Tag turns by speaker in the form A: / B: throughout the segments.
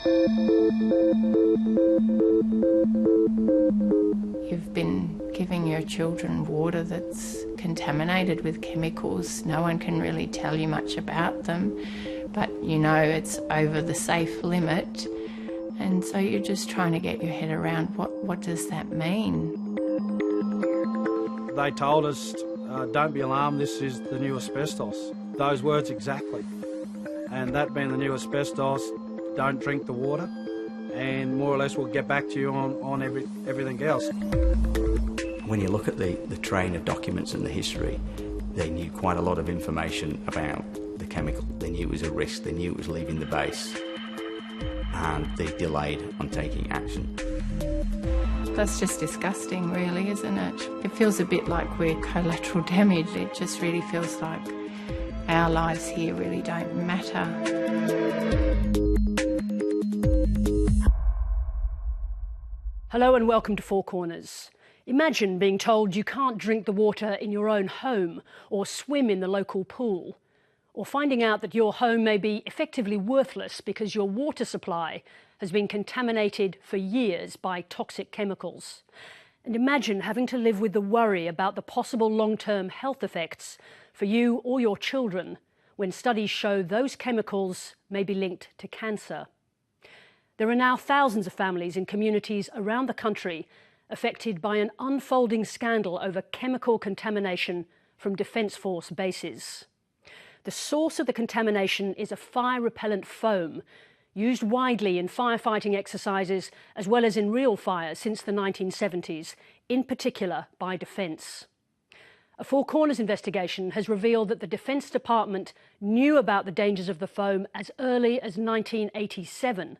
A: You've been giving your children water that's contaminated with chemicals. No one can really tell you much about them, but you know it's over the safe limit. And so you're just trying to get your head around what does that mean?
B: They told us, don't be alarmed, this is the new asbestos. Those words exactly. And that being the new asbestos, don't drink the water, and more or less we'll get back to you on everything else.
C: When you look at the train of documents and the history, they knew quite a lot of information about the chemical. They knew it was a risk, they knew it was leaving the base, and they delayed on taking action.
A: That's just disgusting, really, isn't it? It feels a bit like we're collateral damage. It just really feels like our lives here really don't matter.
D: Hello and welcome to Four Corners. Imagine being told you can't drink the water in your own home or swim in the local pool, or finding out that your home may be effectively worthless because your water supply has been contaminated for years by toxic chemicals. And imagine having to live with the worry about the possible long-term health effects for you or your children when studies show those chemicals may be linked to cancer. There are now thousands of families in communities around the country affected by an unfolding scandal over chemical contamination from Defence Force bases. The source of the contamination is a fire-repellent foam used widely in firefighting exercises as well as in real fires since the 1970s, in particular by Defence. A Four Corners investigation has revealed that the Defence Department knew about the dangers of the foam as early as 1987,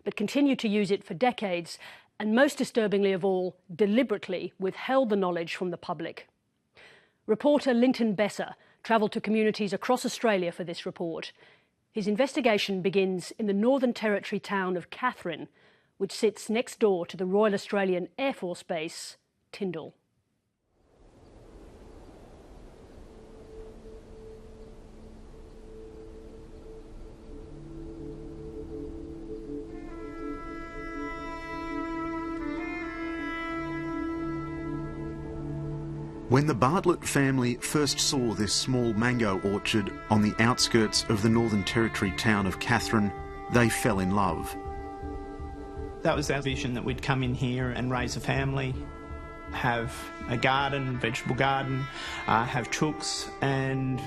D: but continued to use it for decades, and most disturbingly of all, deliberately withheld the knowledge from the public. Reporter Linton Besser travelled to communities across Australia for this report. His investigation begins in the Northern Territory town of Katherine, which sits next door to the Royal Australian Air Force Base, Tyndall.
E: When the Bartlett family first saw this small mango orchard on the outskirts of the Northern Territory town of Katherine, they fell in love.
F: That was our vision, that we'd come in here and raise a family, have a garden, vegetable garden, have chooks and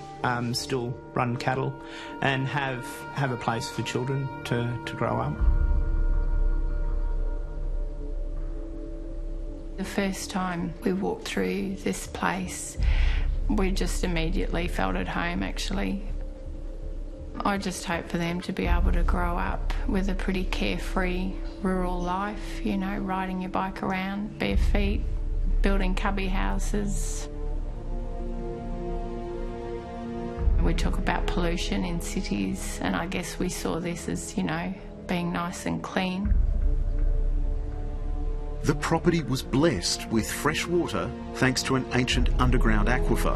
F: still run cattle, and have a place for children to grow up.
A: The first time we walked through this place, we just immediately felt at home, actually. I just hope for them to be able to grow up with a pretty carefree rural life, you know, riding your bike around, bare feet, building cubby houses. We talk about pollution in cities, and I guess we saw this as, you know, being nice and clean.
E: The property was blessed with fresh water thanks to an ancient underground aquifer.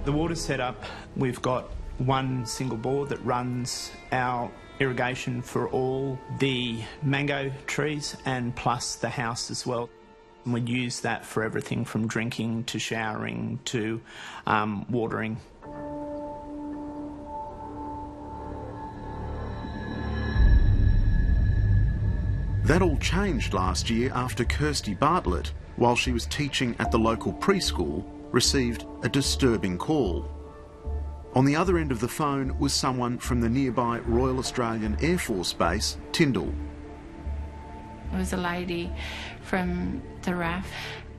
F: The water's set up, we've got one single bore that runs our irrigation for all the mango trees and plus the house as well. And we use that for everything from drinking to showering to watering.
E: That all changed last year after Kirsty Bartlett, while she was teaching at the local preschool, received a disturbing call. On the other end of the phone was someone from the nearby Royal Australian Air Force Base, Tyndall.
A: It was a lady from the RAF,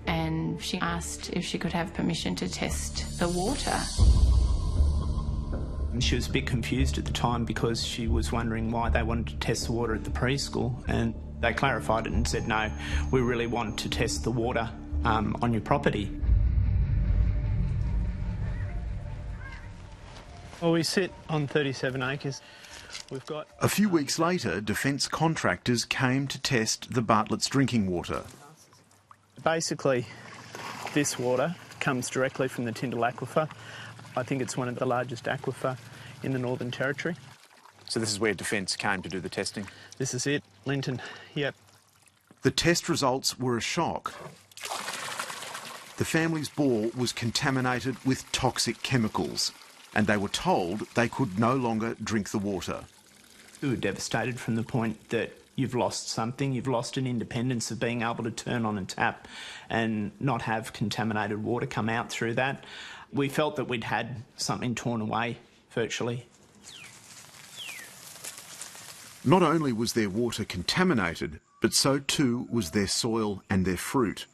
A: and she asked if she could have permission to test the water.
F: She was a bit confused at the time because she was wondering why they wanted to test the water at the preschool, and they clarified it and said, no, we really want to test the water on your property.
G: Well, we sit on 37 acres. We've got...
E: A few weeks later, Defence contractors came to test the Bartlett's drinking water.
G: Basically, this water comes directly from the Tyndall aquifer. I think it's one of the largest aquifer in the Northern Territory.
H: So this is where Defence came to do the testing?
G: This is it, Linton. Yep.
E: The test results were a shock. The family's bore was contaminated with toxic chemicals, and they were told they could no longer drink the water.
F: We were devastated from the point that you've lost something, you've lost an independence of being able to turn on and tap and not have contaminated water come out through that. We felt that we'd had something torn away, virtually.
E: Not only was their water contaminated, but so too was their soil and their fruit.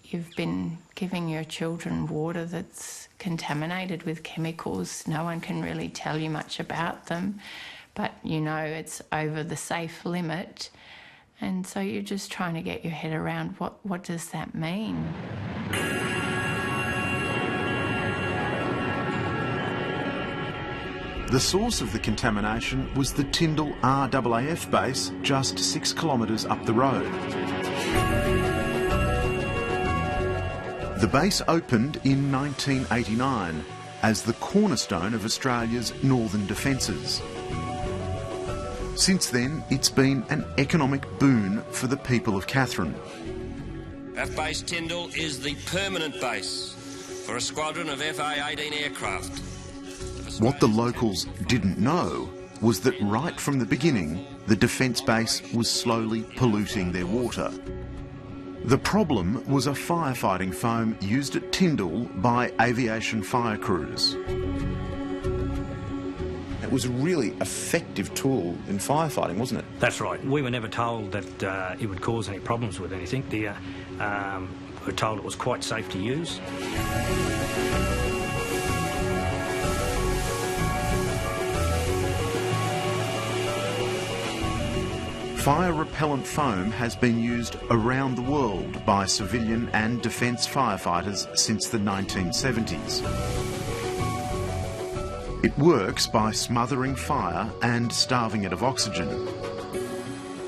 A: You've been giving your children water that's contaminated with chemicals. No one can really tell you much about them, but you know it's over the safe limit. And so you're just trying to get your head around what does that mean?
E: The source of the contamination was the Tyndall RAAF base just 6 kilometres up the road. The base opened in 1989 as the cornerstone of Australia's northern defences. Since then, it's been an economic boon for the people of Katherine.
I: F Base Tyndall is the permanent base for a squadron of FA-18 aircraft.
E: What the locals didn't know was that right from the beginning, the defence base was slowly polluting their water. The problem was a firefighting foam used at Tyndall by aviation fire crews. It was a really effective tool in firefighting, wasn't it?
J: That's right. We were never told that it would cause any problems with anything. We were told it was quite safe to use.
E: Fire repellent foam has been used around the world by civilian and defence firefighters since the 1970s. It works by smothering fire and starving it of oxygen.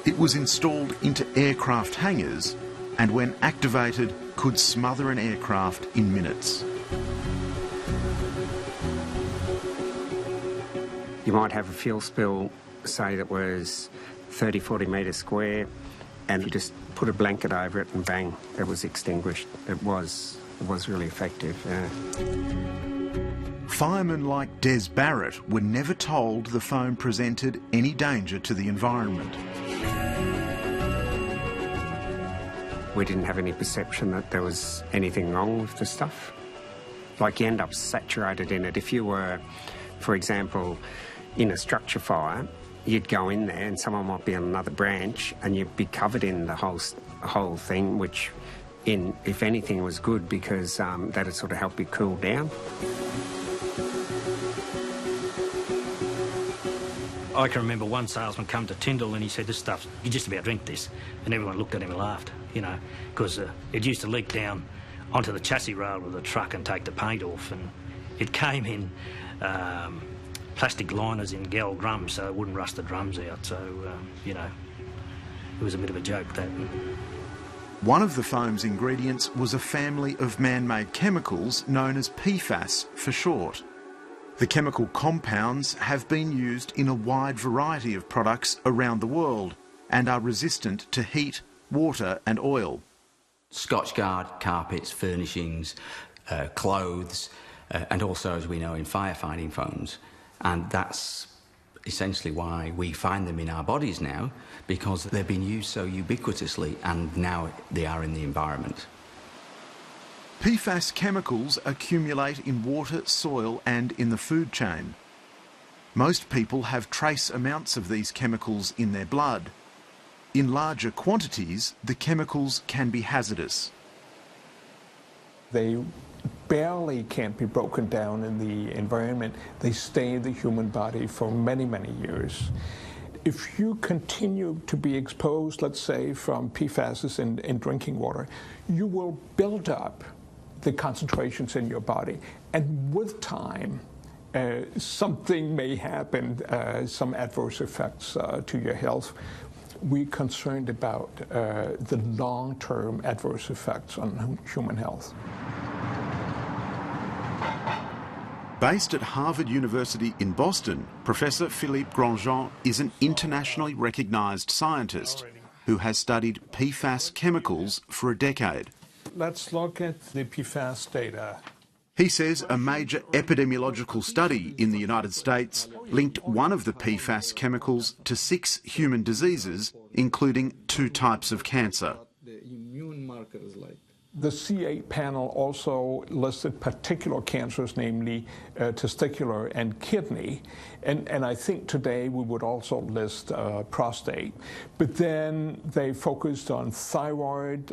E: It was installed into aircraft hangars and when activated could smother an aircraft in minutes.
K: You might have a fuel spill, say that was 30, 40 metres square, and you just put a blanket over it and bang, it was extinguished. It was really effective, yeah.
E: Firemen like Des Barrett were never told the foam presented any danger to the environment.
K: We didn't have any perception that there was anything wrong with the stuff. Like, you end up saturated in it. If you were, for example, in a structure fire, you'd go in there and someone might be on another branch and you'd be covered in the whole thing, which, if anything, was good because that'd sort of help you cool down.
J: I can remember one salesman come to Tyndall and he said, "This stuff, you just about drink this." And everyone looked at him and laughed, you know, because it used to leak down onto the chassis rail of the truck and take the paint off. And it came in plastic liners in Gel drums so it wouldn't rust the drums out. So, you know, it was a bit of a joke, that.
E: One of the foam's ingredients was a family of man-made chemicals known as PFAS for short. The chemical compounds have been used in a wide variety of products around the world and are resistant to heat, water and oil.
C: Scotchguard, carpets, furnishings, clothes, and also, as we know, in firefighting foams. And that's essentially why we find them in our bodies now, because they've been used so ubiquitously and now they are in the environment.
E: PFAS chemicals accumulate in water, soil and in the food chain. Most people have trace amounts of these chemicals in their blood. In larger quantities, the chemicals can be hazardous.
L: They barely can't be broken down in the environment. They stay in the human body for many, many years. If you continue to be exposed, let's say, from PFAS in drinking water, you will build up the concentrations in your body. And with time, something may happen, some adverse effects to your health. We're concerned about the long-term adverse effects on human health.
E: Based at Harvard University in Boston, Professor Philippe Grandjean is an internationally recognised scientist who has studied PFAS chemicals for a decade.
L: Let's look at the PFAS data.
E: He says a major epidemiological study in the United States linked one of the PFAS chemicals to 6 human diseases, including 2 types of cancer.
L: The C8 panel also listed particular cancers, namely testicular and kidney. And I think today we would also list prostate. But then they focused on thyroid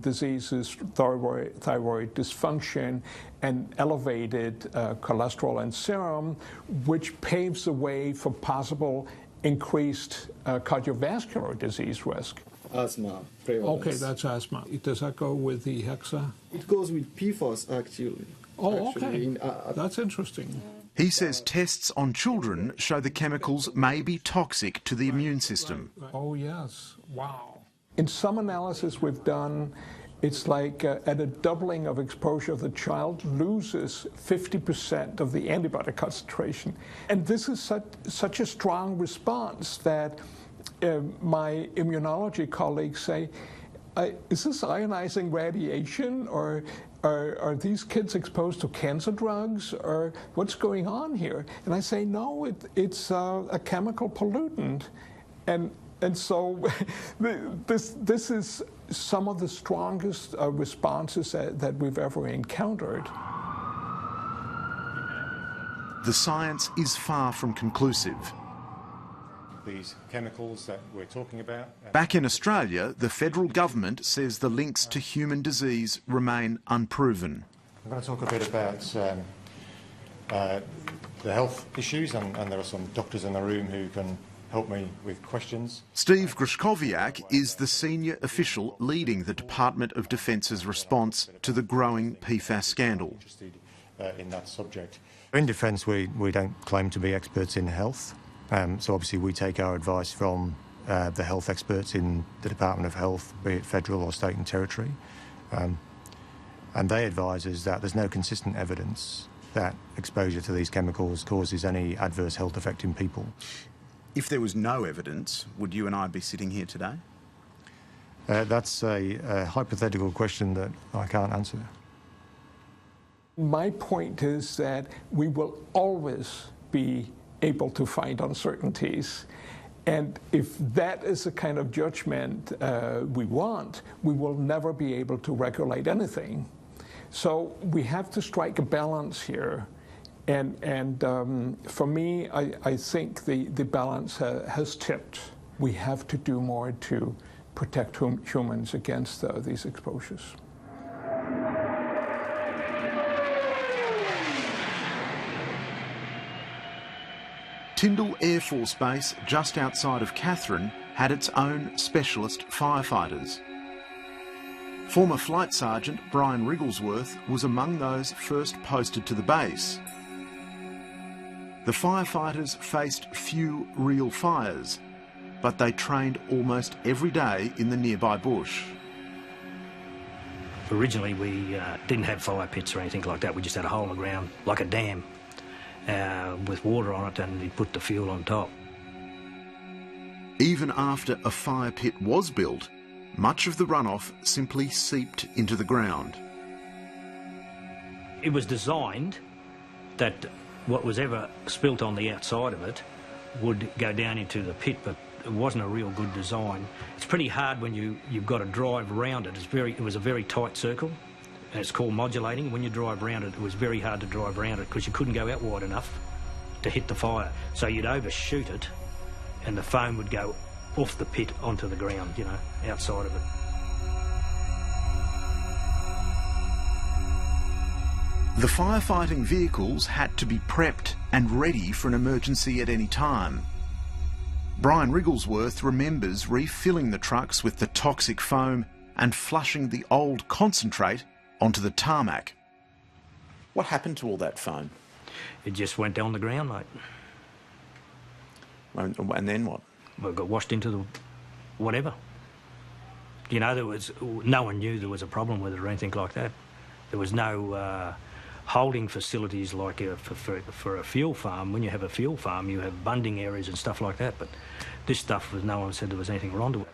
L: diseases, thyroid dysfunction, and elevated cholesterol and serum, which paves the way for possible increased cardiovascular disease risk.
M: Asthma prevalence.
L: Okay, that's asthma. Does that go with the hexa?
M: It goes with PFAS, actually.
L: Oh, okay. That's interesting.
E: He says tests on children show the chemicals may be toxic to the immune system.
L: Oh, yes. Wow. In some analysis we've done, it's like at a doubling of exposure, the child loses 50% of the antibody concentration. And this is such a strong response that my immunology colleagues say, is this ionizing radiation, or are these kids exposed to cancer drugs, or what's going on here? And I say, no, it's a chemical pollutant. And so this is some of the strongest responses that we've ever encountered.
E: The science is far from conclusive.
N: These chemicals that we're talking about.
E: Back in Australia, the federal government says the links to human disease remain unproven.
N: I'm going to talk a bit about the health issues, and there are some doctors in the room who can help me with questions.
E: Steve Gruszkowiak is the senior official leading the Department of Defence's response to the growing PFAS scandal.
N: In that subject. In Defence, we don't claim to be experts in health. So obviously we take our advice from the health experts in the Department of Health, be it federal or state and territory. And they advise us that there's no consistent evidence that exposure to these chemicals causes any adverse health effect in people.
E: If there was no evidence, would you and I be sitting here today?
N: That's a hypothetical question that I can't answer.
L: My point is that we will always be able to find uncertainties. And if that is the kind of judgment we want, we will never be able to regulate anything. So we have to strike a balance here. And for me, I think the balance has tipped. We have to do more to protect humans against these exposures.
E: Tyndall Air Force Base, just outside of Katherine, had its own specialist firefighters. Former Flight Sergeant Brian Rigglesworth was among those first posted to the base. The firefighters faced few real fires, but they trained almost every day in the nearby bush.
J: Originally we didn't have fire pits or anything like that. We just had a hole in the ground, like a dam, with water on it, and you put the fuel on top.
E: Even after a fire pit was built, much of the runoff simply seeped into the ground.
J: It was designed that what was ever spilt on the outside of it would go down into the pit, but it wasn't a real good design. It's pretty hard when you've got to drive around it. It was a very tight circle, and it's called modulating. When you drive around it, it was very hard to drive around it because you couldn't go out wide enough to hit the fire. So you'd overshoot it, and the foam would go off the pit onto the ground, you know, outside of it.
E: The firefighting vehicles had to be prepped and ready for an emergency at any time. Brian Rigglesworth remembers refilling the trucks with the toxic foam and flushing the old concentrate onto the tarmac. What happened to all that foam?
J: It just went down the ground, mate.
E: And then what?
J: Well, it got washed into the whatever. You know, no one knew there was a problem with it or anything like that. There was no holding facilities like for a fuel farm. When you have a fuel farm, you have bunding areas and stuff like that, but this stuff, no one said there was anything wrong to it.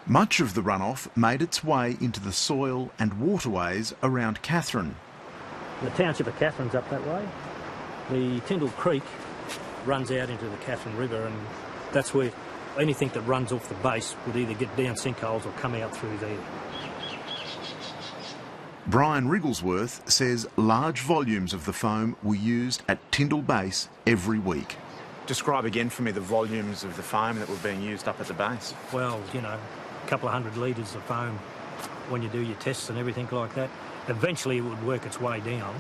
E: Much of the runoff made its way into the soil and waterways around Katherine.
J: The township of Katherine's up that way. The Tyndall Creek runs out into the Katherine River, and that's where anything that runs off the base would either get down sinkholes or come out through there.
E: Brian Wrigglesworth says large volumes of the foam were used at Tyndall Base every week.
H: Describe again for me the volumes of the foam that were being used up at the base.
J: Well, you know, a couple of 100 litres of foam when you do your tests and everything like that. Eventually it would work its way down.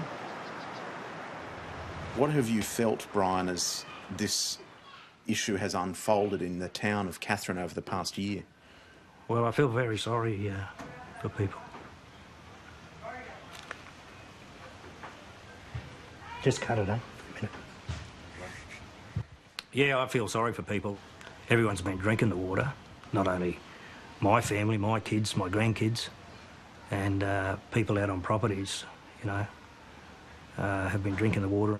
E: What have you felt, Brian, as this issue has unfolded in the town of Katherine over the past year?
J: Well, I feel very sorry for people. Just cut it, eh? Yeah, I feel sorry for people. Everyone's been drinking the water, not only my family, my kids, my grandkids, and people out on properties, you know, have been drinking the water.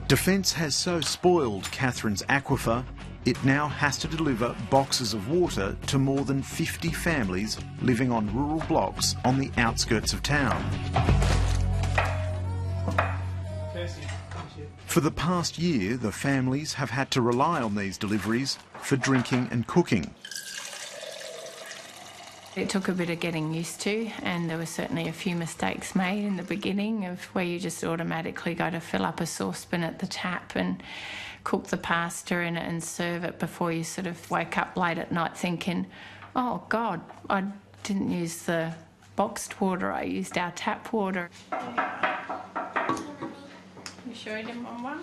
E: Defence has so spoiled Katherine's aquifer, it now has to deliver boxes of water to more than 50 families living on rural blocks on the outskirts of town. For the past year, the families have had to rely on these deliveries for drinking and cooking.
A: It took a bit of getting used to, and there were certainly a few mistakes made in the beginning of where you just automatically go to fill up a saucepan at the tap and cook the pasta in it and serve it before you sort of wake up late at night thinking, oh God, I didn't use the boxed water, I used our tap water. You sure you didn't want one?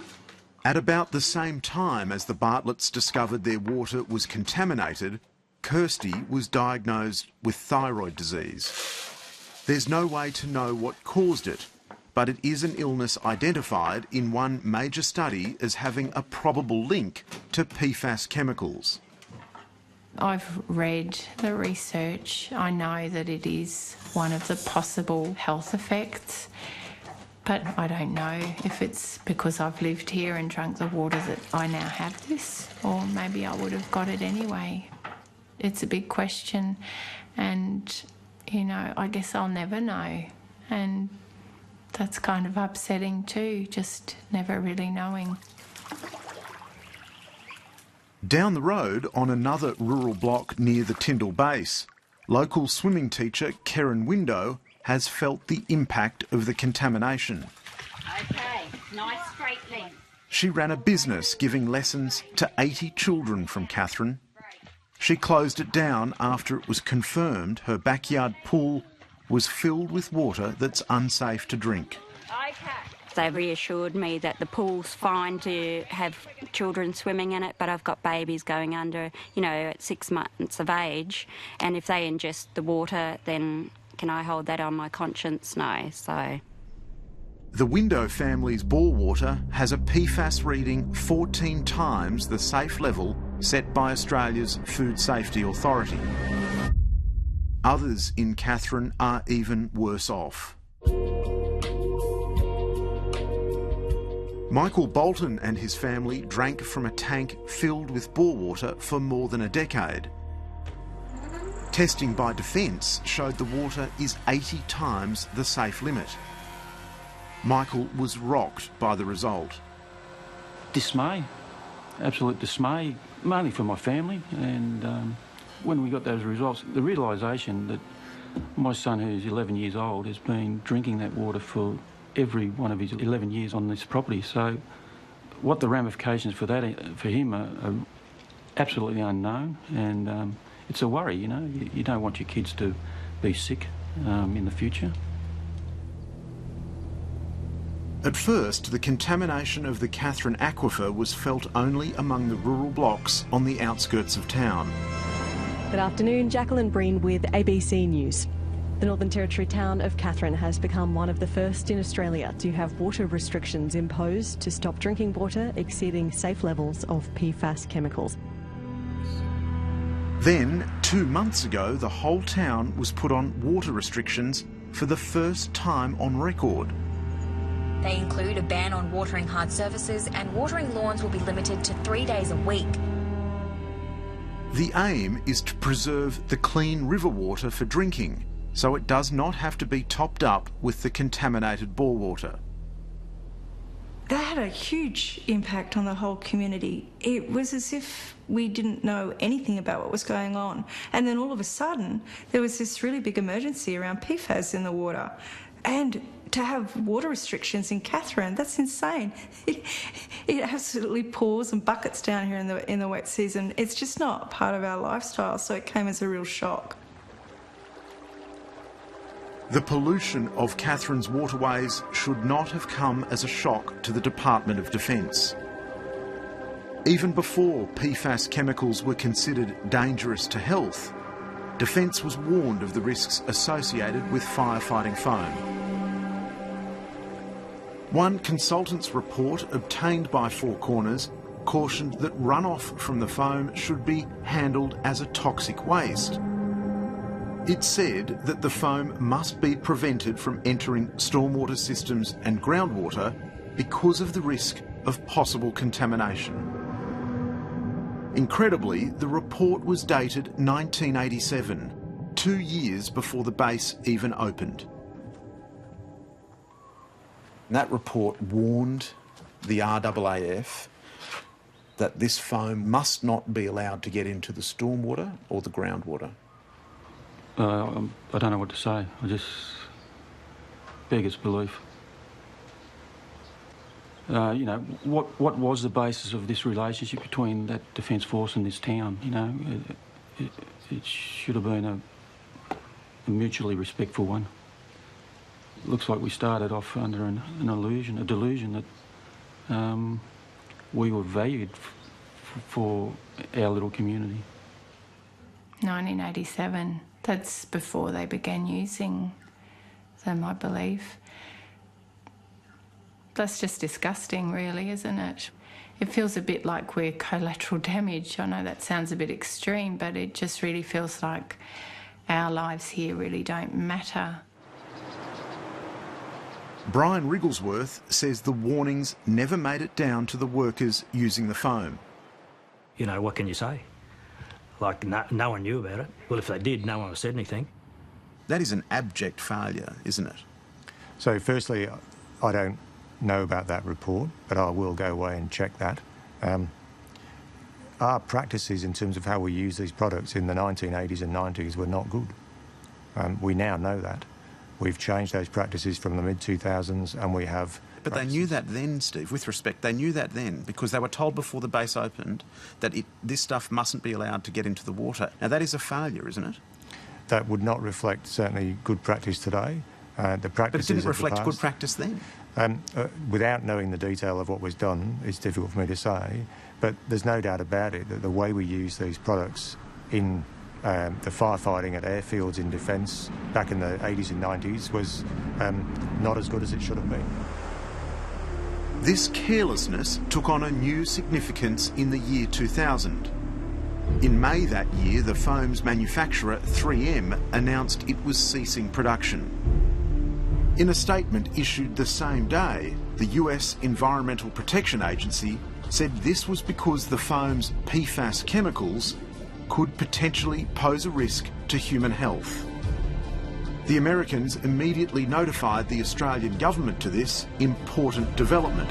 E: At about the same time as the Bartletts discovered their water was contaminated, Kirsty was diagnosed with thyroid disease. There's no way to know what caused it, but it is an illness identified in one major study as having a probable link to PFAS chemicals.
A: I've read the research. I know that it is one of the possible health effects, but I don't know if it's because I've lived here and drunk the water that I now have this, or maybe I would have got it anyway. It's a big question, and, you know, I guess I'll never know, and that's kind of upsetting too, just never really knowing.
E: Down the road, on another rural block near the Tyndall Base, local swimming teacher Karen Window has felt the impact of the contamination.
O: Okay, nice straight length.
E: She ran a business giving lessons to 80 children from Katherine. She closed it down after it was confirmed her backyard pool was filled with water that's unsafe to drink.
O: They reassured me that the pool's fine to have children swimming in it, but I've got babies going under, you know, at 6 months of age, and if they ingest the water, then can I hold that on my conscience? No, so...
E: The Window family's bore water has a PFAS reading 14 times the safe level set by Australia's Food Safety Authority. Others in Katherine are even worse off. Michael Bolton and his family drank from a tank filled with bore water for more than a decade. Testing by Defence showed the water is 80 times the safe limit. Michael was rocked by the result.
P: Dismay, absolute dismay, mainly for my family, and when we got those results, the realisation that my son, who's 11 years old, has been drinking that water for every one of his 11 years on this property. So what the ramifications for that, for him, are absolutely unknown, and it's a worry, you know. You don't want your kids to be sick in the future.
E: At first, the contamination of the Katherine aquifer was felt only among the rural blocks on the outskirts of town.
Q: Good afternoon, Jacqueline Breen with ABC News. The Northern Territory town of Katherine has become one of the first in Australia to have water restrictions imposed to stop drinking water exceeding safe levels of PFAS chemicals.
E: Then, 2 months ago, the whole town was put on water restrictions for the first time on record.
R: They include a ban on watering hard surfaces, and watering lawns will be limited to 3 days a week.
E: The aim is to preserve the clean river water for drinking, so it does not have to be topped up with the contaminated bore water.
S: That had a huge impact on the whole community. It was as if we didn't know anything about what was going on. And then all of a sudden, there was this really big emergency around PFAS in the water. And to have water restrictions in Katherine, that's insane. It absolutely pours and buckets down here in the wet season. It's just not part of our lifestyle, so it came as a real shock.
E: The pollution of Katherine's waterways should not have come as a shock to the Department of Defence. Even before PFAS chemicals were considered dangerous to health, Defence was warned of the risks associated with firefighting foam. One consultant's report obtained by Four Corners cautioned that runoff from the foam should be handled as a toxic waste. It said that the foam must be prevented from entering stormwater systems and groundwater because of the risk of possible contamination. Incredibly, the report was dated 1987, 2 years before the base even opened. That report warned the RAAF that this foam must not be allowed to get into the stormwater or the groundwater.
P: I don't know what to say. I just beg its belief. You know, what was the basis of this relationship between that Defence Force and this town? You know, it should have been a mutually respectful one. It looks like we started off under an illusion, a delusion that we were valued for our little community.
A: 1987. That's before they began using them, I believe. That's just disgusting, really, isn't it? It feels a bit like we're collateral damage. I know that sounds a bit extreme, but it just really feels like our lives here really don't matter.
E: Brian Wrigglesworth says the warnings never made it down to the workers using the foam.
J: You know, what can you say? Like, no one knew about it. Well, if they did, no one said anything.
E: That is an abject failure, isn't it?
N: So, firstly, I don't know about that report, but I will go away and check that. Our practices in terms of how we use these products in the 1980s and 90s were not good. We now know that. We've changed those practices from the mid-2000s, and we have...
E: But they knew that then, Steve, with respect. They knew that then, because they were told before the base opened that this stuff mustn't be allowed to get into the water. Now, that is a failure, isn't it?
N: That would not reflect, certainly, good practice today. The practices
E: but it didn't reflect
N: of the
E: good practice then?
N: Without knowing the detail of what was done, it's difficult for me to say, but there's no doubt about it that the way we use these products in the firefighting at airfields in defence back in the 80s and 90s was not as good as it should have been.
E: This carelessness took on a new significance in the year 2000. In May that year, the foam's manufacturer, 3M, announced it was ceasing production. In a statement issued the same day, the US Environmental Protection Agency said this was because the foam's PFAS chemicals could potentially pose a risk to human health. The Americans immediately notified the Australian government to this important development.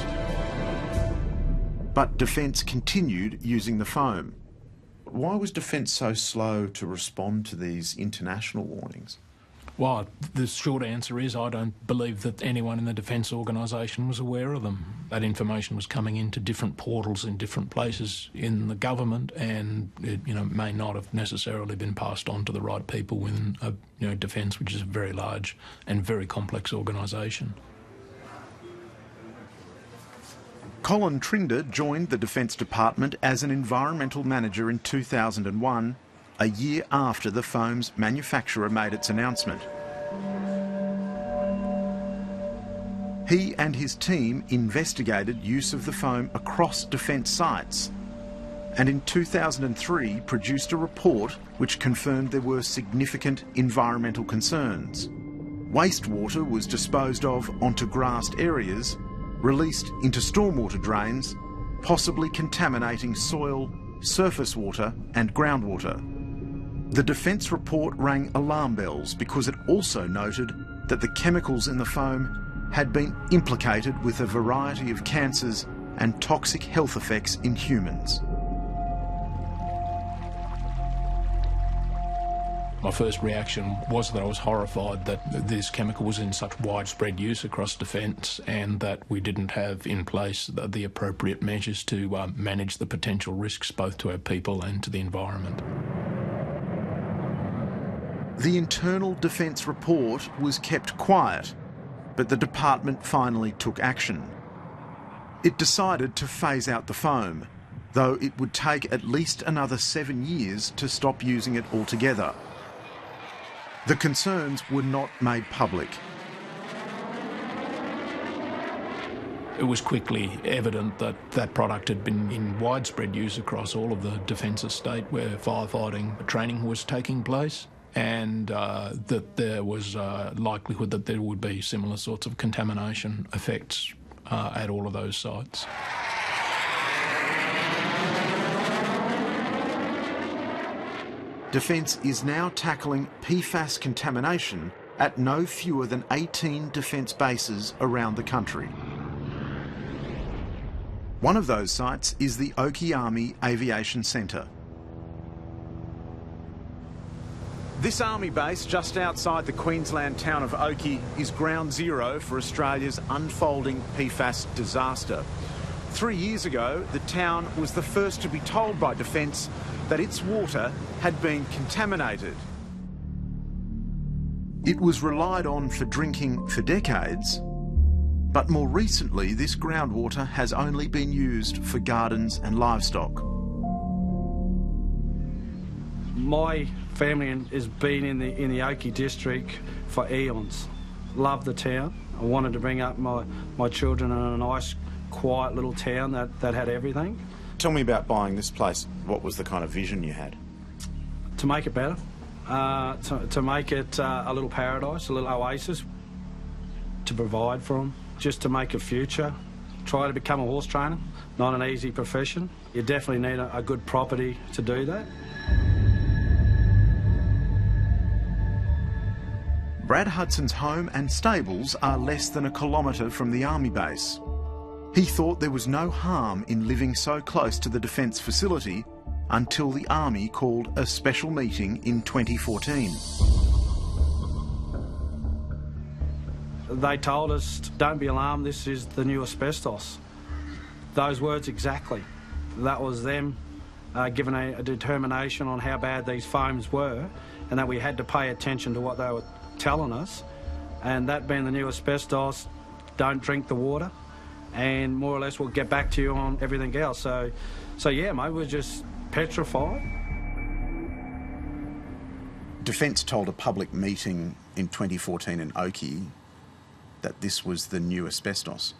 E: But Defence continued using the foam. Why was Defence so slow to respond to these international warnings?
L: Well, the short answer is I don't believe that anyone in the Defence Organisation was aware of them. That information was coming into different portals in different places in the government, and it, may not have necessarily been passed on to the right people within, Defence, which is a very large and very complex organisation.
E: Colin Trinder joined the Defence Department as an environmental manager in 2001, a year after the foam's manufacturer made its announcement. He and his team investigated use of the foam across defence sites, and in 2003 produced a report which confirmed there were significant environmental concerns. Wastewater was disposed of onto grassed areas, released into stormwater drains, possibly contaminating soil, surface water and groundwater. The defence report rang alarm bells because it also noted that the chemicals in the foam had been implicated with a variety of cancers and toxic health effects in humans.
L: My first reaction was that I was horrified that this chemical was in such widespread use across defence and that we didn't have in place the appropriate measures to manage the potential risks both to our people and to the environment.
E: The internal defence report was kept quiet, but the department finally took action. It decided to phase out the foam, though it would take at least another 7 years to stop using it altogether. The concerns were not made public.
L: It was quickly evident that that product had been in widespread use across all of the defence estate where firefighting training was taking place, and that there was a likelihood that there would be similar sorts of contamination effects at all of those sites.
E: Defence is now tackling PFAS contamination at no fewer than 18 defence bases around the country. One of those sites is the Oakey Army Aviation Centre. This army base just outside the Queensland town of Oakey is ground zero for Australia's unfolding PFAS disaster. 3 years ago, the town was the first to be told by Defence that its water had been contaminated. It was relied on for drinking for decades, but more recently this groundwater has only been used for gardens and livestock.
B: My family has been in the Oakey district for eons. Love the town. I wanted to bring up my children in a nice, quiet little town that had everything.
H: Tell me about buying this place. What was the kind of vision you had?
B: To make it better, to make it a little paradise, a little oasis, to provide for them, just to make a future. Try to become a horse trainer, not an easy profession. You definitely need a good property to do that.
E: Brad Hudson's home and stables are less than a kilometre from the army base. He thought there was no harm in living so close to the defence facility until the Army called a special meeting in 2014.
B: They told us, don't be alarmed, this is the new asbestos. Those words exactly. That was them giving a determination on how bad these foams were and that we had to pay attention to what they were telling us. And that being the new asbestos, don't drink the water. And more or less we'll get back to you on everything else. So yeah, mate, we're just petrified.
E: Defence told a public meeting in 2014 in Oakey that this was the new asbestos.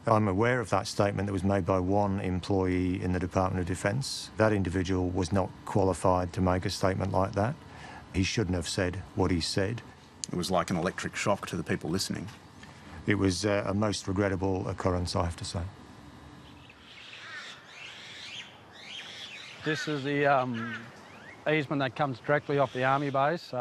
N: I'm aware of that statement that was made by one employee in the Department of Defence. That individual was not qualified to make a statement like that. He shouldn't have said what he said.
E: It was like an electric shock to the people listening.
N: It was a most regrettable occurrence, I have to say.
B: This is the easement that comes directly off the army base.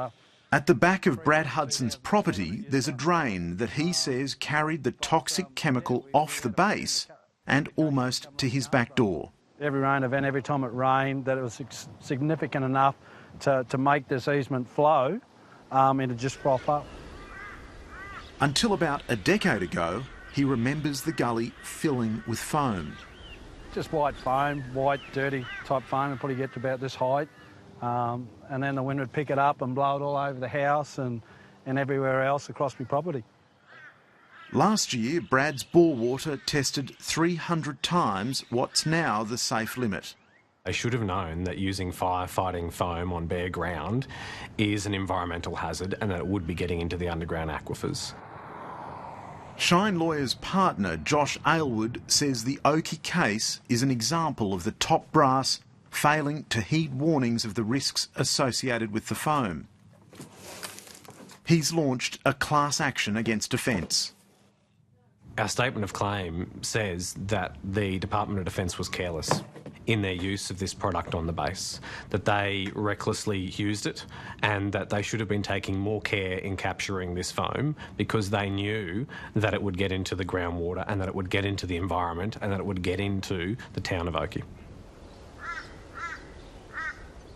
E: At the back of Brad Hudson's property, there's a drain that he says carried the toxic chemical off the base and almost to his back door.
B: Every rain event, every time it rained, that it was significant enough to make this easement flow and to just crop up.
E: Until about a decade ago, he remembers the gully filling with foam.
B: Just white foam, white, dirty type foam, and probably get to about this height. And then the wind would pick it up and blow it all over the house and everywhere else across my property.
E: Last year, Brad's bore water tested 300 times what's now the safe limit.
T: They should have known that using firefighting foam on bare ground is an environmental hazard and that it would be getting into the underground aquifers.
E: Shine Lawyers' partner Josh Aylward says the Oakey case is an example of the top brass failing to heed warnings of the risks associated with the foam. He's launched a class action against Defence.
T: Our statement of claim says that the Department of Defence was careless in their use of this product on the base, that they recklessly used it, and that they should have been taking more care in capturing this foam because they knew that it would get into the groundwater and that it would get into the environment and that it would get into the town of Oakey.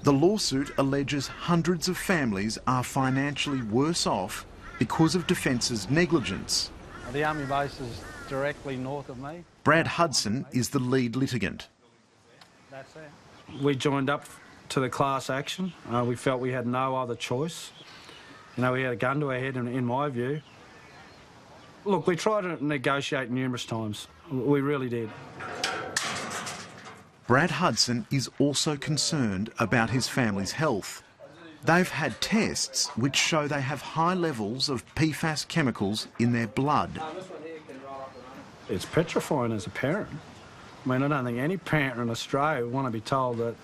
E: The lawsuit alleges hundreds of families are financially worse off because of Defence's negligence.
B: The Army base is directly north of me.
E: Brad Hudson is the lead litigant.
B: That's it. We joined up to the class action. We felt we had no other choice. You know, we had a gun to our head, in my view. Look, we tried to negotiate numerous times. We really did.
E: Brad Hudson is also concerned about his family's health. They've had tests which show they have high levels of PFAS chemicals in their blood.
B: It's petrifying as a parent. I mean, I don't think any parent in Australia would want to be told that,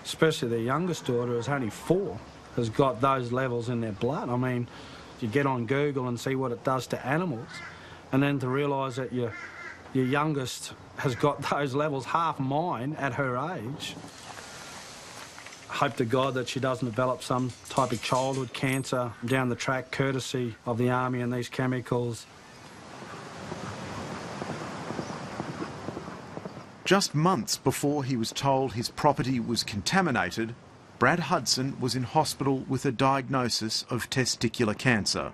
B: especially their youngest daughter, who's only 4, has got those levels in their blood. I mean, you get on Google and see what it does to animals, and then to realise that your youngest has got those levels, half mine, at her age. Hope to God that she doesn't develop some type of childhood cancer down the track, courtesy of the Army and these chemicals.
E: Just months before he was told his property was contaminated, Brad Hudson was in hospital with a diagnosis of testicular cancer.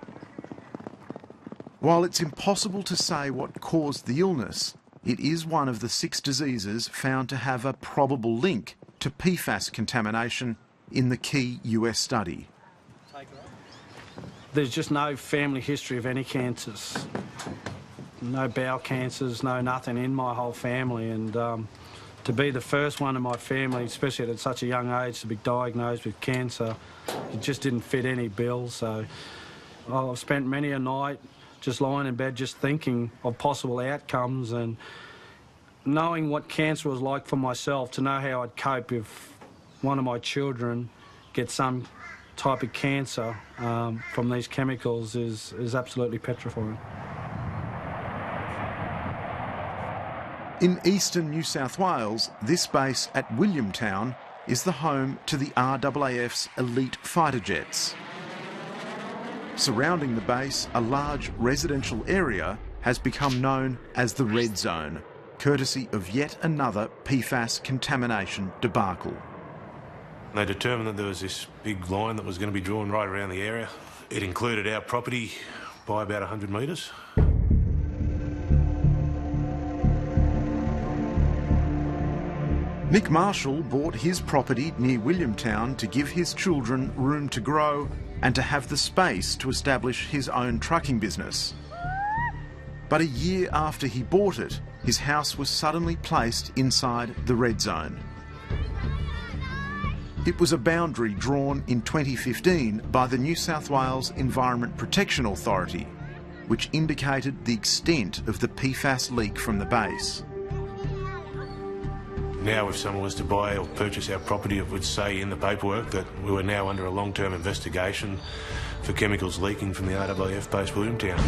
E: While it's impossible to say what caused the illness, it is one of the 6 diseases found to have a probable link to PFAS contamination in the key US study.
B: There's just no family history of any cancers. No bowel cancers, no nothing in my whole family, and to be the first one in my family, especially at such a young age, to be diagnosed with cancer, it just didn't fit any bill. So I've spent many a night just lying in bed just thinking of possible outcomes and knowing what cancer was like for myself, to know how I'd cope if one of my children gets some type of cancer from these chemicals is absolutely petrifying.
E: In eastern New South Wales, this base at Williamtown is the home to the RAAF's elite fighter jets. Surrounding the base, a large residential area has become known as the Red Zone, courtesy of yet another PFAS contamination debacle.
U: They determined that there was this big line that was going to be drawn right around the area. It included our property by about 100 metres.
E: Mick Marshall bought his property near Williamtown to give his children room to grow and to have the space to establish his own trucking business. But a year after he bought it, his house was suddenly placed inside the Red Zone. It was a boundary drawn in 2015 by the New South Wales Environment Protection Authority, which indicated the extent of the PFAS leak from the base.
U: Now, if someone was to buy or purchase our property, it would say in the paperwork that we were now under a long-term investigation for chemicals leaking from the RAAF base Williamtown.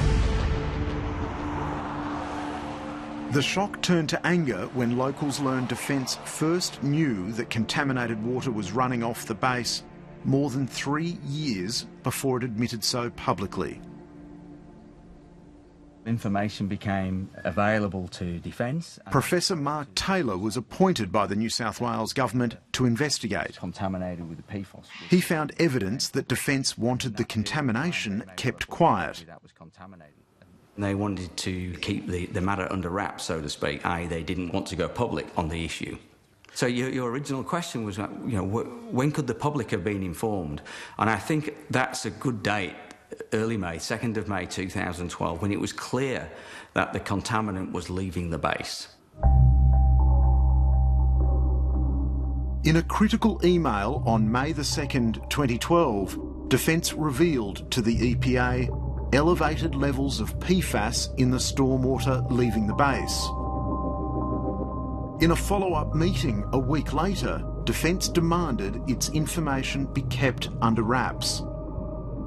E: The shock turned to anger when locals learned Defence first knew that contaminated water was running off the base more than 3 years before it admitted so publicly.
C: Information became available to Defence.
E: Professor Mark Taylor was appointed by the New South Wales government to investigate.
C: Contaminated with the PFAS.
E: He found evidence that Defence wanted the contamination kept quiet.
C: They wanted to keep the matter under wraps, so to speak, i.e. they didn't want to go public on the issue. So your original question was, when could the public have been informed? And I think that's a good date. Early May, 2nd of May 2012, when it was clear that the contaminant was leaving the base.
E: In a critical email on May the 2nd, 2012, Defence revealed to the EPA elevated levels of PFAS in the stormwater leaving the base. In a follow-up meeting a week later, Defence demanded its information be kept under wraps.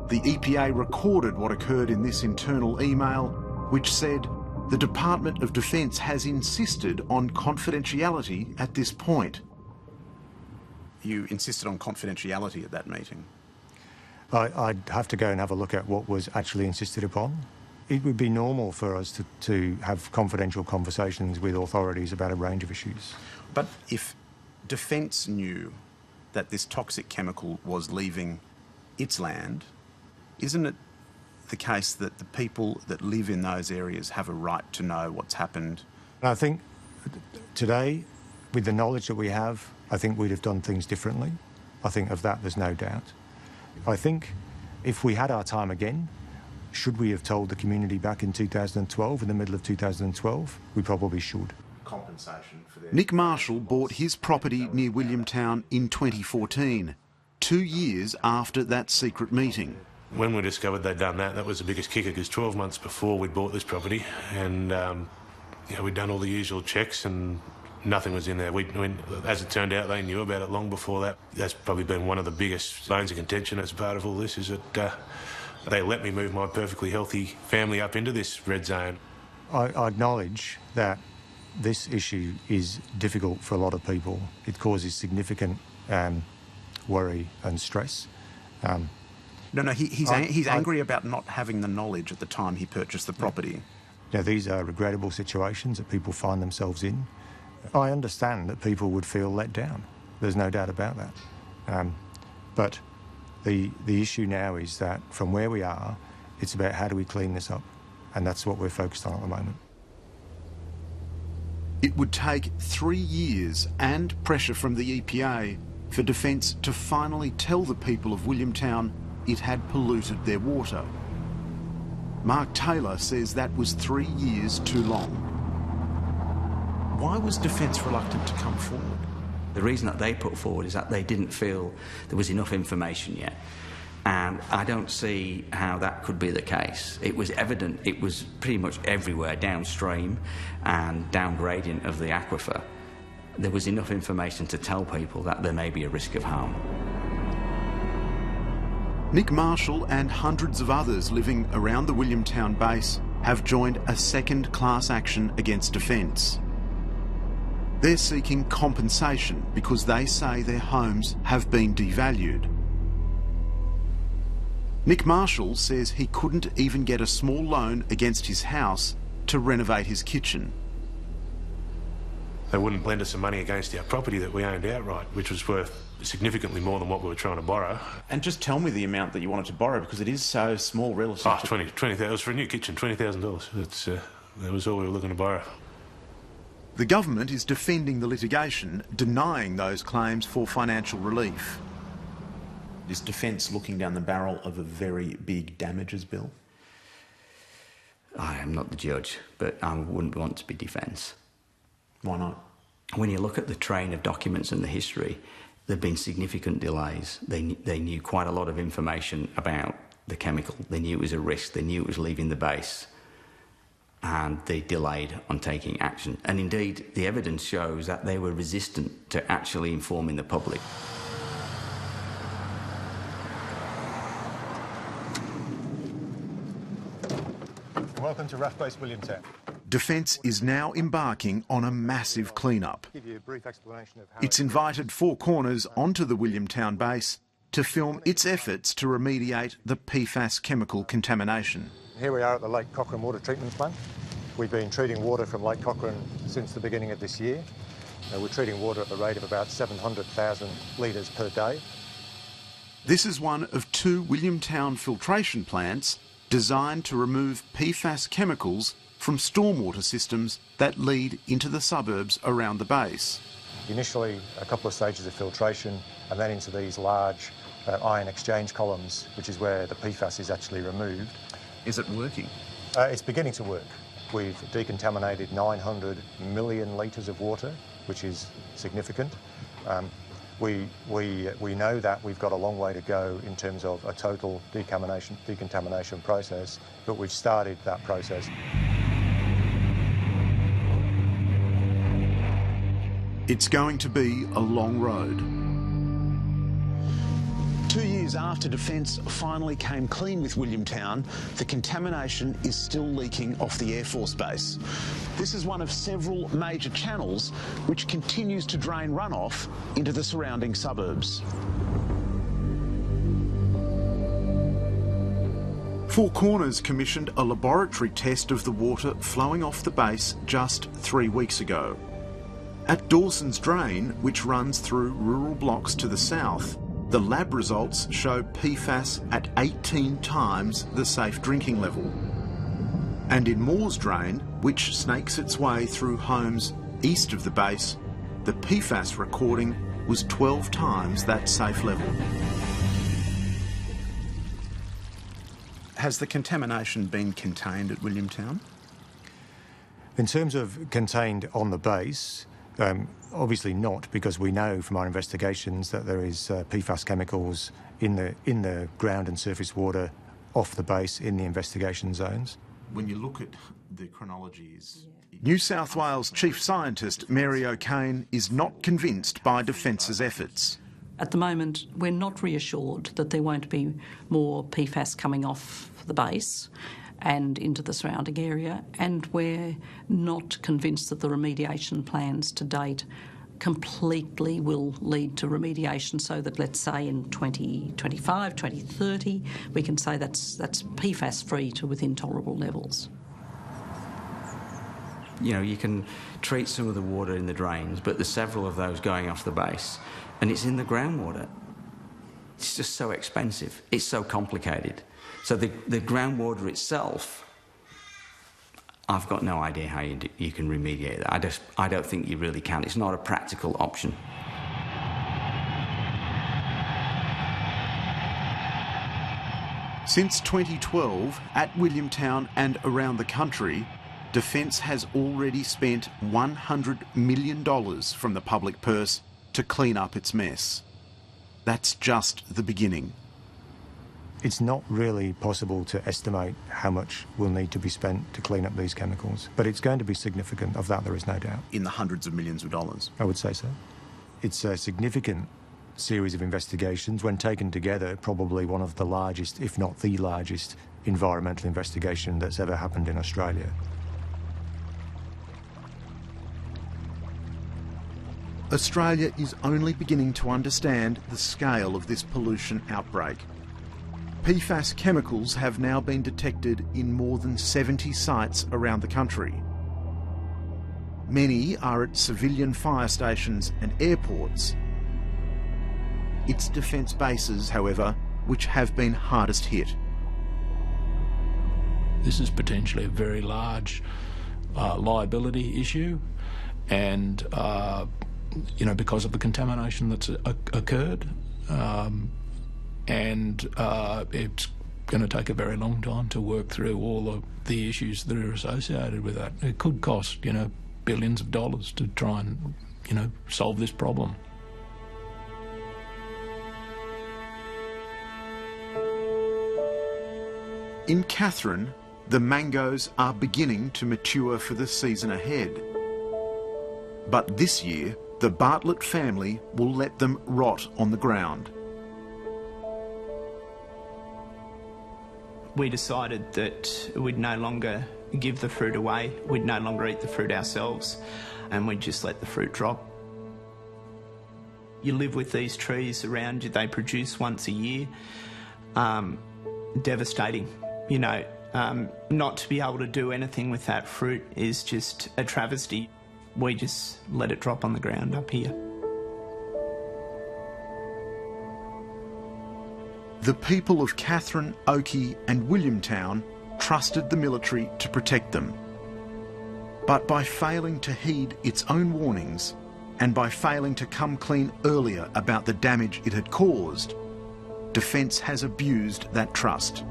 E: The EPA recorded what occurred in this internal email, which said, "The Department of Defence has insisted on confidentiality at this point."
D: You insisted on confidentiality at that meeting?
N: I'd have to go and have a look at what was actually insisted upon. It would be normal for us to have confidential conversations with authorities about a range of issues.
D: But if Defence knew that this toxic chemical was leaving its land, isn't it the case that the people that live in those areas have a right to know what's happened?
N: I think today, with the knowledge that we have, I think we'd have done things differently. I think of that there's no doubt. I think if we had our time again, should we have told the community back in 2012, in the middle of 2012? We probably should.
D: Compensation for their...
E: Nick Marshall bought his property near Williamtown in 2014, 2 years after that secret meeting.
U: When we discovered they'd done that, that was the biggest kicker, because 12 months before we'd bought this property, and we'd done all the usual checks and nothing was in there. As it turned out, they knew about it long before that. That's probably been one of the biggest bones of contention as part of all this, is that they let me move my perfectly healthy family up into this red zone.
N: I acknowledge that this issue is difficult for a lot of people. It causes significant worry and stress.
D: He's angry about not having the knowledge at the time he purchased the property.
N: Now, these are regrettable situations that people find themselves in. I understand that people would feel let down. There's no doubt about that. But the issue now is that from where we are, it's about how do we clean this up? And that's what we're focused on at the moment.
E: It would take 3 years and pressure from the EPA for Defence to finally tell the people of Williamtown it had polluted their water. Mark Taylor says that was 3 years too long.
D: Why was Defence reluctant to come forward?
C: The reason that they put forward is that they didn't feel there was enough information yet. And I don't see how that could be the case. It was evident, it was pretty much everywhere downstream and down gradient of the aquifer. There was enough information to tell people that there may be a risk of harm.
E: Nick Marshall and hundreds of others living around the Williamtown base have joined a second class action against Defence. They're seeking compensation because they say their homes have been devalued. Nick Marshall says he couldn't even get a small loan against his house to renovate his kitchen.
U: They wouldn't lend us some money against our property that we owned outright, which was worth significantly more than what we were trying to borrow.
D: And just tell me the amount that you wanted to borrow, because it is so small relative to...
U: 20,000. It was for a new kitchen, $20,000. That was all we were looking to borrow.
E: The government is defending the litigation, denying those claims for financial relief.
D: Is Defence looking down the barrel of a very big damages bill?
C: I am not the judge, but I wouldn't want to be Defence.
D: Why not?
C: When you look at the train of documents and the history, there have been significant delays. They knew quite a lot of information about the chemical. They knew it was a risk. They knew it was leaving the base. And they delayed on taking action. And indeed, the evidence shows that they were resistant to actually informing the public.
V: Welcome to Rough Base Williamtown.
E: Defence is now embarking on a massive clean-up. It's invited Four Corners onto the Williamtown base to film its efforts to remediate the PFAS chemical contamination.
V: Here we are at the Lake Cochrane Water Treatment Plant. We've been treating water from Lake Cochrane since the beginning of this year. We're treating water at the rate of about 700,000 litres per day.
E: This is one of 2 Williamtown filtration plants designed to remove PFAS chemicals from stormwater systems that lead into the suburbs around the base.
V: Initially, a couple of stages of filtration and then into these large ion exchange columns, which is where the PFAS is actually removed.
D: Is it working?
V: It's beginning to work. We've decontaminated 900 million litres of water, which is significant. We know that we've got a long way to go in terms of a total decontamination process, but we've started that process.
E: It's going to be a long road.
D: 2 years after Defence finally came clean with Williamtown, the contamination is still leaking off the Air Force Base. This is one of several major channels which continues to drain runoff into the surrounding suburbs.
E: Four Corners commissioned a laboratory test of the water flowing off the base just 3 weeks ago. At Dawson's Drain, which runs through rural blocks to the south, the lab results show PFAS at 18 times the safe drinking level. And in Moore's Drain, which snakes its way through homes east of the base, the PFAS recording was 12 times that safe level.
D: Has the contamination been contained at Williamtown?
N: In terms of contained on the base, obviously not, because we know from our investigations that there is PFAS chemicals in the ground and surface water off the base in the investigation zones.
D: When you look at the chronologies...
E: New South Wales Chief Scientist Mary O'Kane is not convinced by Defence's efforts.
F: At the moment, we're not reassured that there won't be more PFAS coming off the base and into the surrounding area, and we're not convinced that the remediation plans to date completely will lead to remediation, so that, let's say, in 2025, 2030, we can say that's PFAS-free to within tolerable levels.
C: You know, you can treat some of the water in the drains, but there's several of those going off the base, and it's in the groundwater. It's just so expensive. It's so complicated. So the groundwater itself, I've got no idea how you can remediate that. I don't think you really can. It's not a practical option.
E: Since 2012, at Williamtown and around the country, Defence has already spent $100 million from the public purse to clean up its mess. That's just the beginning.
N: It's not really possible to estimate how much will need to be spent to clean up these chemicals, but it's going to be significant. Of that, there is no doubt.
D: In the hundreds of millions of dollars?
N: I would say so. It's a significant series of investigations. When taken together, probably one of the largest, if not the largest, environmental investigation that's ever happened in Australia.
E: Australia is only beginning to understand the scale of this pollution outbreak. PFAS chemicals have now been detected in more than 70 sites around the country. Many are at civilian fire stations and airports. It's Defence bases, however, which have been hardest hit.
G: This is potentially a very large liability issue, and you know, because of the contamination that's occurred. And it's going to take a very long time to work through all of the issues that are associated with that. It could cost, you know, billions of dollars to try and, you know, solve this problem.
E: In Katherine, the mangoes are beginning to mature for the season ahead. But this year, the Bartlett family will let them rot on the ground.
W: We decided that we'd no longer give the fruit away, we'd no longer eat the fruit ourselves, and we'd just let the fruit drop. You live with these trees around you, they produce once a year. Devastating, you know. Not to be able to do anything with that fruit is just a travesty. We just let it drop on the ground up here.
E: The people of Katherine, Oakey and Williamtown trusted the military to protect them. But by failing to heed its own warnings and by failing to come clean earlier about the damage it had caused, Defence has abused that trust.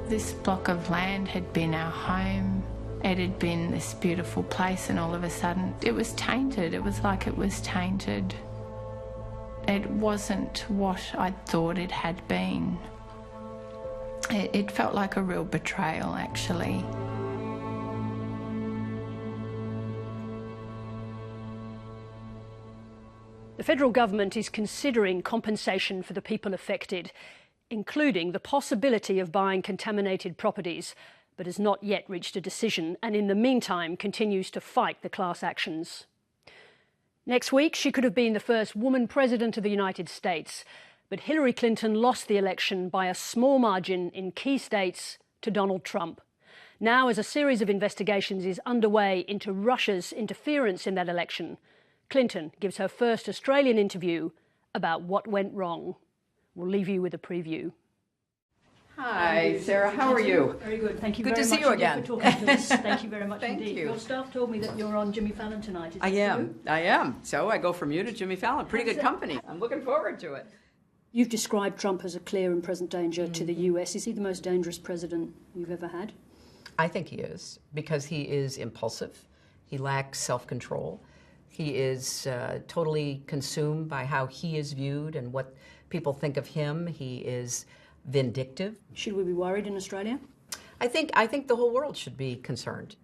A: This block of land had been our home It had been this beautiful place and all of a sudden it was tainted. It was like it was tainted. It wasn't what I thought it had been. It felt like a real betrayal, actually.
I: The federal government is considering compensation for the people affected, including the possibility of buying contaminated properties, but has not yet reached a decision and in the meantime continues to fight the class actions. Next week, she could have been the first woman president of the United States, but Hillary Clinton lost the election by a small margin in key states to Donald Trump. Now, as a series of investigations is underway into Russia's interference in that election, Clinton gives her first Australian interview about what went wrong. We'll leave you with a preview.
K: Hi, Sarah. How are you?
I: Very good. Thank you
K: Good
I: very
K: to
I: much
K: see you again.
I: for talking to us. Thank you very much
K: Thank
I: indeed.
K: you.
I: Your staff told me that you're on Jimmy Fallon tonight. Is
K: I
I: that
K: am.
I: true?
K: I am. So I go from you to Jimmy Fallon. Pretty good company. I'm looking forward to it.
I: You've described Trump as a clear and present danger to the US. Is he the most dangerous president you've ever had?
K: I think he is, because he is impulsive. He lacks self-control. He is totally consumed by how he is viewed and what people think of him. He is vindictive.
I: Should we be worried in Australia?
K: I think the whole world should be concerned.